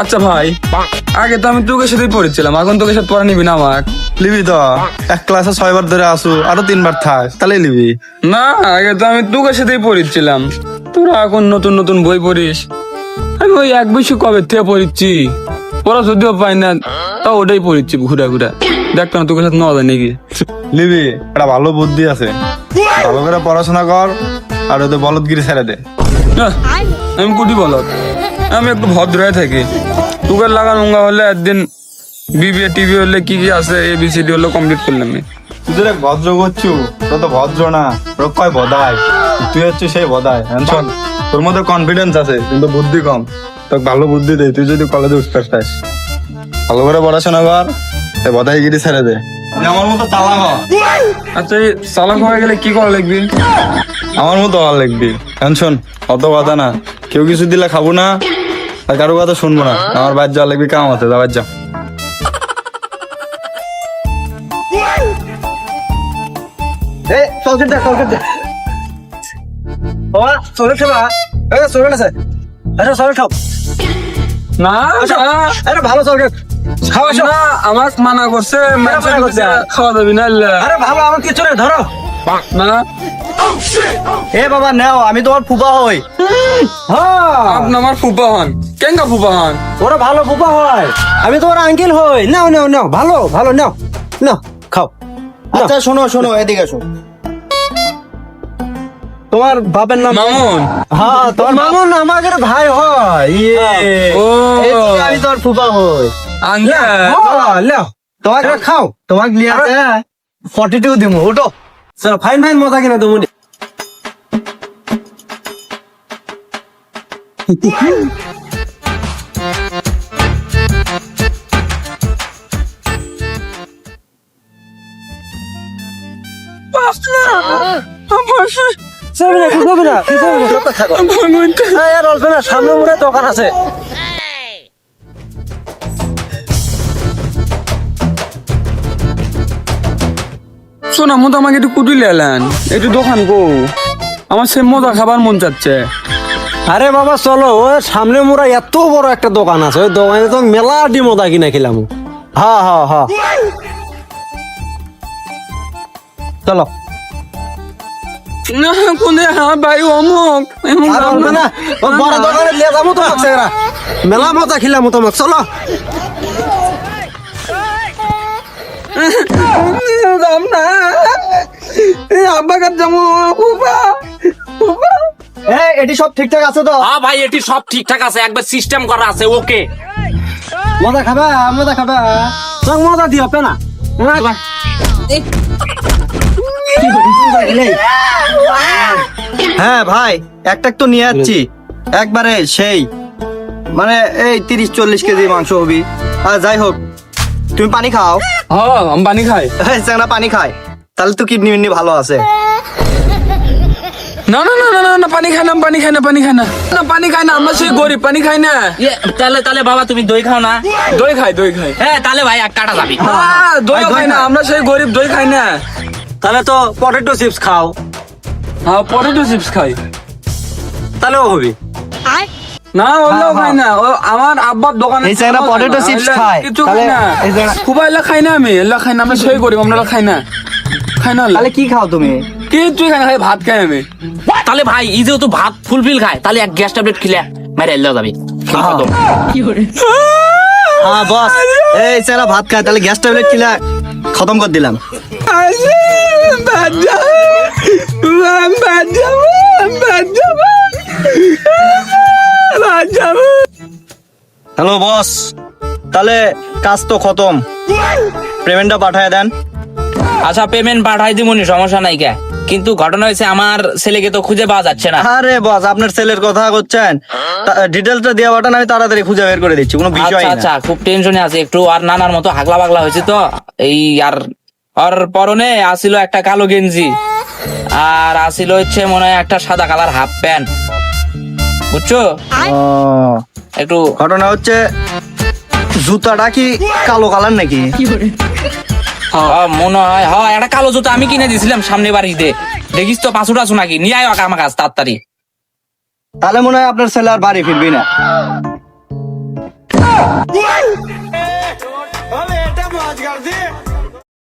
আচ্ছা ভাই, আগে তো আমি তোকে সাথেই পড়েছিলাম, এখন তোকে সাথে পড়া নিবি না আমাকে? লিবি তো, এক ক্লাসে 6 বার ধরে আসু, আরো 3 বার থাক, তাহলে লিবি। না, আগে তো আমি তোকে সাথেই পড়েছিলাম, তোরা এখন নতুন নতুন বই পড়িস। আমি ওই এক বছর কবে থেকে পড়িচ্ছি, পড়া যদিও পাই না, তাও ওটাই পড়িচ্ছি ঘুরা ঘুরা। দেখতো না তোকে সাথে নেওয়া যায় নাকি? লিবি, একটা ভালো বুদ্ধি আছে, ভালো করে পড়াশোনা কর আর ওদের বলদগিরি ছেড়ে দে। আহ, আমি কুটি বল, আমি একটু ভদ্র হয়ে থাকি। তোকে লাগা নোংরা হলে একদিন বিবিএ টিভি হলে কি কি আছে ABCD হলে কমপ্লিট করলাম আমি। তুই তোর ভদ্র করছু, তোর তো ভদ্র না, তোর কয় বদায়, তুই হচ্ছে সেই বদায়। শোন, তোর মধ্যে কনফিডেন্স আছে কিন্তু বুদ্ধি কম, তোকে ভালো বুদ্ধি দে। তুই যদি কলেজে উঠতে চাস, ভালো করে পড়াশোনা কর, এই বদাইগিরি ছেড়ে দে, আমার মতো চালাক হ। আচ্ছা, এই চালাক হয়ে গেলে কি করা লাগবে? আমার মতো হওয়ার লিখবি। এখন শোন, অত কথা না, কেউ কিছু দিলে খাবো না আর কারো কথা শুনবো না। আমার বাদ যাওয়া লিখবি, কাম আছে, যাবার যা। না আরে ভালো চকলেট খাওয়া না, আমার মানা করছে খাওয়া যাবি না। আরে ভালো আমার কিছু নেই ধরো না, এ বাবা নাও, আমি তোমার ফুপা হই। হ্যাঁ আপনি আমার ফুপা হন। কেঙ্গা ফুপা হন? ওরা ভালো ফুপা হয়, আমি তোমার আঙ্কেল হই। নাও নাও নাও, ভালো ভালো নাও নাও খাও। আচ্ছা শোনো শোনো, এদিকে শোনো। তোমার বাপের নাম? মামুন। হ্যাঁ তোমার মামুন আমাদের ভাই হয়। ও আমি তোমার ফুপা হই। আঙ্কেল, তোমাকে খাও, তোমাকে নিয়ে আছে 42 দিমু। ওটো চলো, ফাইন ফাইন মজা কিনা তুমি। সামনে মোড়ে দোকান আছে। শোনা মতো আমাকে একটু কুটুলে এলেন, একটু দোকান গো, আমার সে মজা খাবার মন চাচ্ছে। আরে বাবা চলো, ওই সামনে মোড়া এত বড় একটা দোকান আছে, ওই দোকানে তো মেলা ডিমোদা কিনা খেলাম। হ্যাঁ হ্যাঁ হ্যাঁ চলো। না কোনে, হ্যাঁ ভাই অমুক এমন আর বলবে না, ওই বড় দোকানে নিয়ে যাবো তোমাকে, এরা মেলা মজা খেলাম তোমাকে। চলো দাম না, আব্বা কার যাবো ফুপা ফুপা। এটি সব ঠিকঠাক আছে তো? হ্যাঁ ভাই, এটি সব ঠিকঠাক আছে, একবার সিস্টেম করা আছে। ওকে, মজা খাবা, মজা খাবা, সব মজা দিও পেনা। হ্যাঁ ভাই, একটা তো নিয়ে যাচ্ছি একবারে সেই, মানে এই 30-40 কেজি মাংস হবি। আর যাই হোক, তুমি পানি খাও। হ্যাঁ আমি পানি খাই। চাংড়া পানি খায়, তাহলে তো কিডনি মিডনি ভালো আছে। না না না না না না, পানি খাই না, পানি খাই না, পানি খাই না, না পানি খাই না, আমরা সেই গরিব, পানি খাই না। তাহলে তাহলে বাবা তুমি দই খাও না? দই খাই, দই খাই। হ্যাঁ তাহলে ভাই এক কাটা যাবি। দই খাই না, আমরা সেই গরিব, দই খাই না। তাহলে তো পটেটো চিপস খাও, হ্যাঁ পটেটো চিপস খাই। তাহলেও হবে। না ওগুলো খাই না, ও আমার আব্বার দোকানে এই চ্যাংড়া potato chips খায়। কিছু খাই না, এই চ্যাংড়া- খুব এলা খাই না, আমি এলা খাই না, আমরা সেই গরিব, আমরা এলা খাই না, খাই না। তাহলে কি খাও তুমি? কিছুই খাই না, খাই ভাত খাই আমি। তাহলে ভাই এই যেহেতু ভাত ফুলফিল খায়, তাহলে এক গ্যাস ট্যাবলেট খেলে মেরে এলে যাবি। হ্যাঁ বস, এই চারা ভাত খায়, তাহলে গ্যাস ট্যাবলেট কিলা খতম করে দিলাম। হ্যালো বস, তাহলে কাজ তো খতম, পেমেন্টটা পাঠায় দেন। আচ্ছা পেমেন্ট পাঠাই দিবনি, সমস্যা নাই কে, কিন্তু ঘটনা হয়েছে আমার ছেলেকে তো খুঁজে পাওয়া যাচ্ছে না। আরে বস, আপনার ছেলের কথা করছেন, ডিটেলসটা দিয়ে পাঠান, আমি তাড়াতাড়ি খুঁজে বের করে দিচ্ছি, কোনো বিষয় আচ্ছা না। আচ্ছা, খুব টেনশনে আছে একটু, আর নানার মতো হাগলা পাগলা হয়েছে তো এই। আর আর পরনে আসিল একটা কালো গেঞ্জি, আর আসিল হচ্ছে মনে হয় একটা সাদা কালার হাফ প্যান্ট, বুঝছো? ও, একটু ঘটনা হচ্ছে জুতাটা কি কালো কালার নাকি? মনে হয় হ্যাঁ, একটা কালো জুতো আমি কিনে দিয়েছিলাম সামনে বাড়িতে, দেখিস তো পাঁচু টাছু নাকি, নিয়ে আয় আমার কাছে তাড়াতাড়ি। তাহলে মনে হয় আপনার ছেলে আর বাড়ি ফিরবি না। গাছ গাছ দিয়ে